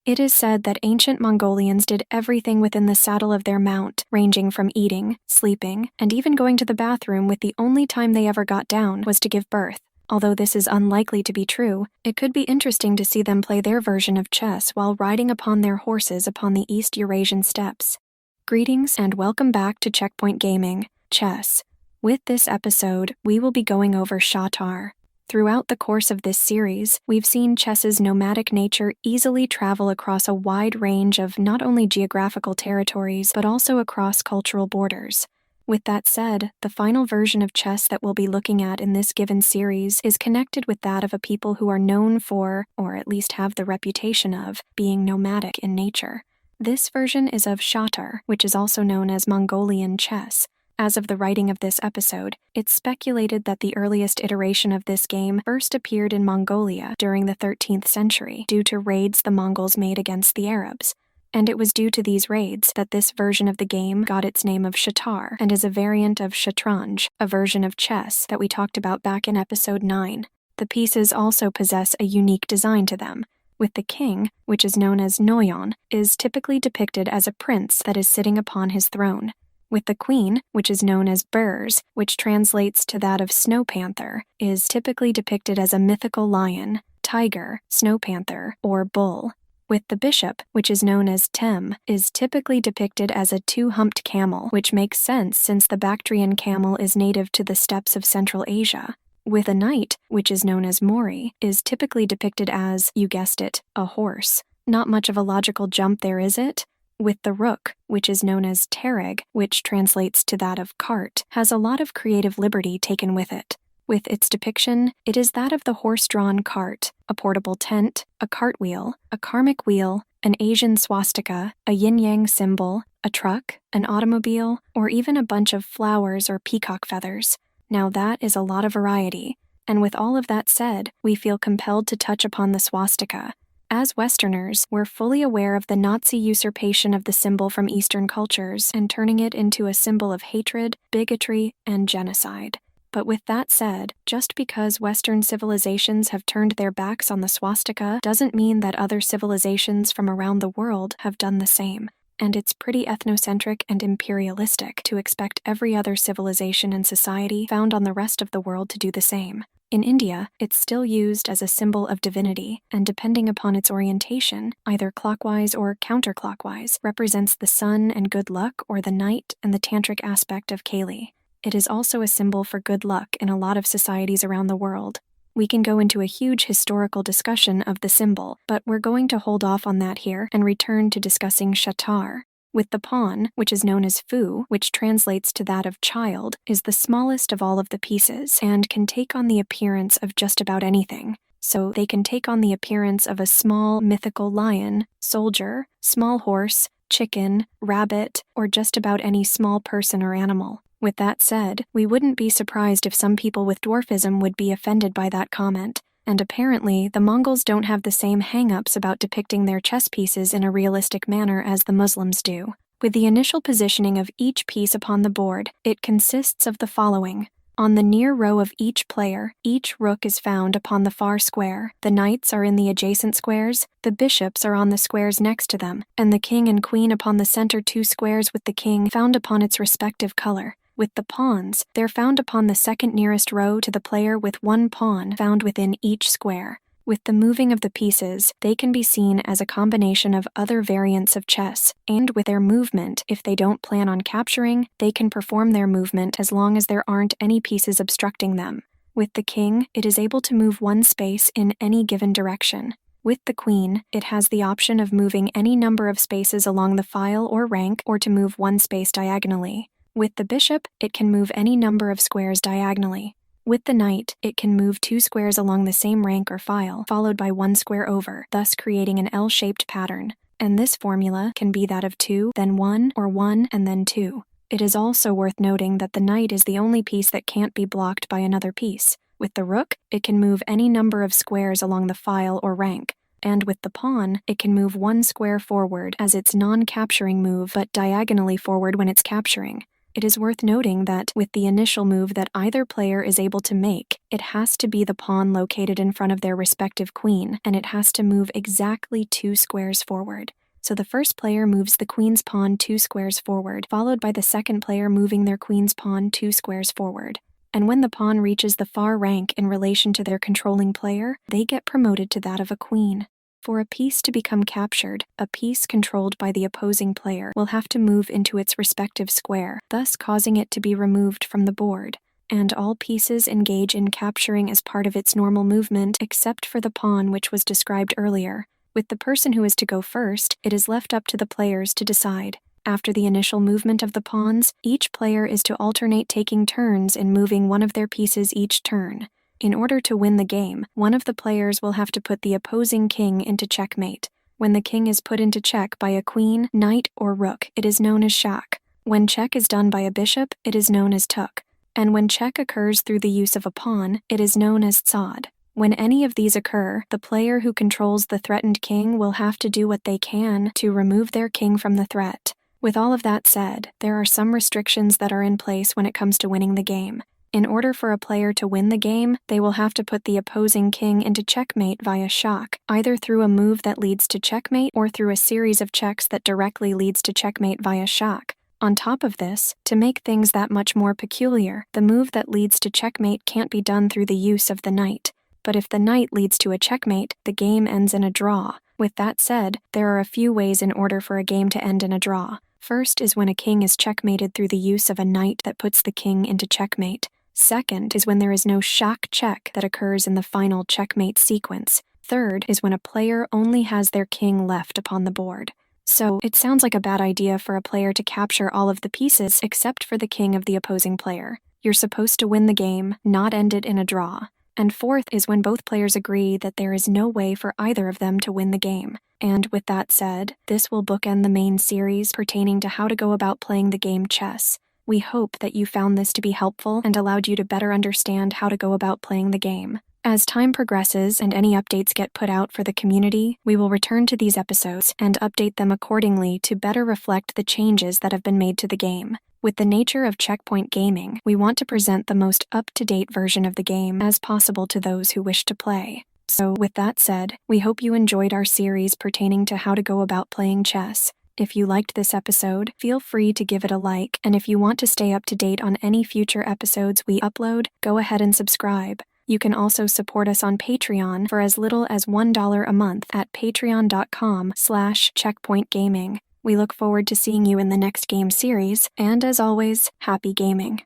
It is said that ancient Mongolians did everything within the saddle of their mount, ranging from eating, sleeping, and even going to the bathroom, with the only time they ever got down was to give birth. Although this is unlikely to be true, it could be interesting to see them play their version of chess while riding upon their horses upon the East Eurasian steppes. Greetings and welcome back to Checkpoint Gaming, Chess. With this episode, we will be going over Shatar. Throughout the course of this series, we've seen chess's nomadic nature easily travel across a wide range of not only geographical territories but also across cultural borders. With that said, the final version of chess that we'll be looking at in this given series is connected with that of a people who are known for, or at least have the reputation of, being nomadic in nature. This version is of Shatar, which is also known as Mongolian chess. As of the writing of this episode, it's speculated that the earliest iteration of this game first appeared in Mongolia during the 13th century due to raids the Mongols made against the Arabs. And it was due to these raids that this version of the game got its name of Shatar and is a variant of Shatranj, a version of chess that we talked about back in episode 9. The pieces also possess a unique design to them, with the king, which is known as Noyon, is typically depicted as a prince that is sitting upon his throne. With the queen, which is known as Burs, which translates to that of snow panther, is typically depicted as a mythical lion, tiger, snow panther, or bull. With the bishop, which is known as Tem, is typically depicted as a two-humped camel, which makes sense since the Bactrian camel is native to the steppes of Central Asia. With a knight, which is known as Mori, is typically depicted as, you guessed it, a horse. Not much of a logical jump there, is it? With the rook, which is known as Tereg, which translates to that of cart, has a lot of creative liberty taken with it. With its depiction, it is that of the horse-drawn cart, a portable tent, a cartwheel, a karmic wheel, an Asian swastika, a yin-yang symbol, a truck, an automobile, or even a bunch of flowers or peacock feathers. Now that is a lot of variety, and with all of that said, we feel compelled to touch upon the swastika. As Westerners, we're fully aware of the Nazi usurpation of the symbol from Eastern cultures and turning it into a symbol of hatred, bigotry, and genocide. But with that said, just because Western civilizations have turned their backs on the swastika doesn't mean that other civilizations from around the world have done the same. And it's pretty ethnocentric and imperialistic to expect every other civilization and society found on the rest of the world to do the same. In India, it's still used as a symbol of divinity, and depending upon its orientation, either clockwise or counterclockwise, represents the sun and good luck or the night and the tantric aspect of Kali. It is also a symbol for good luck in a lot of societies around the world. We can go into a huge historical discussion of the symbol, but we're going to hold off on that here and return to discussing Shatar. With the pawn, which is known as Fu, which translates to that of child, is the smallest of all of the pieces and can take on the appearance of just about anything. So they can take on the appearance of a small mythical lion, soldier, small horse, chicken, rabbit, or just about any small person or animal. With that said, we wouldn't be surprised if some people with dwarfism would be offended by that comment. And apparently, the Mongols don't have the same hang-ups about depicting their chess pieces in a realistic manner as the Muslims do. With the initial positioning of each piece upon the board, it consists of the following. On the near row of each player, each rook is found upon the far square, the knights are in the adjacent squares, the bishops are on the squares next to them, and the king and queen upon the center two squares with the king found upon its respective color. With the pawns, they're found upon the second nearest row to the player with one pawn found within each square. With the moving of the pieces, they can be seen as a combination of other variants of chess, and with their movement, if they don't plan on capturing, they can perform their movement as long as there aren't any pieces obstructing them. With the king, it is able to move one space in any given direction. With the queen, it has the option of moving any number of spaces along the file or rank or to move one space diagonally. With the bishop, it can move any number of squares diagonally. With the knight, it can move two squares along the same rank or file, followed by one square over, thus creating an L-shaped pattern. And this formula can be that of 2, then 1, or 1 and then 2. It is also worth noting that the knight is the only piece that can't be blocked by another piece. With the rook, it can move any number of squares along the file or rank. And with the pawn, it can move one square forward as its non-capturing move but diagonally forward when it's capturing. It is worth noting that, with the initial move that either player is able to make, it has to be the pawn located in front of their respective queen, and it has to move exactly 2 squares forward. So the first player moves the queen's pawn 2 squares forward, followed by the second player moving their queen's pawn 2 squares forward. And when the pawn reaches the far rank in relation to their controlling player, they get promoted to that of a queen. For a piece to become captured, a piece controlled by the opposing player will have to move into its respective square, thus causing it to be removed from the board. And all pieces engage in capturing as part of its normal movement except for the pawn which was described earlier. With the person who is to go first, it is left up to the players to decide. After the initial movement of the pawns, each player is to alternate taking turns in moving one of their pieces each turn. In order to win the game, one of the players will have to put the opposing king into checkmate. When the king is put into check by a queen, knight, or rook, it is known as shak. When check is done by a bishop, it is known as tuk. And when check occurs through the use of a pawn, it is known as tsad. When any of these occur, the player who controls the threatened king will have to do what they can to remove their king from the threat. With all of that said, there are some restrictions that are in place when it comes to winning the game. In order for a player to win the game, they will have to put the opposing king into checkmate via shak, either through a move that leads to checkmate or through a series of checks that directly leads to checkmate via shak. On top of this, to make things that much more peculiar, the move that leads to checkmate can't be done through the use of the knight. But if the knight leads to a checkmate, the game ends in a draw. With that said, there are a few ways in order for a game to end in a draw. First is when a king is checkmated through the use of a knight that puts the king into checkmate. Second is when there is no shak check that occurs in the final checkmate sequence. Third is when a player only has their king left upon the board. So, it sounds like a bad idea for a player to capture all of the pieces except for the king of the opposing player. You're supposed to win the game, not end it in a draw. And fourth is when both players agree that there is no way for either of them to win the game. And with that said, this will bookend the main series pertaining to how to go about playing the game chess. We hope that you found this to be helpful and allowed you to better understand how to go about playing the game. As time progresses and any updates get put out for the community, we will return to these episodes and update them accordingly to better reflect the changes that have been made to the game. With the nature of Checkpoint Gaming, we want to present the most up-to-date version of the game as possible to those who wish to play. So, with that said, we hope you enjoyed our series pertaining to how to go about playing chess. If you liked this episode, feel free to give it a like, and if you want to stay up to date on any future episodes we upload, go ahead and subscribe. You can also support us on Patreon for as little as $1 a month at patreon.com/checkpointgaming. We look forward to seeing you in the next game series, and as always, happy gaming.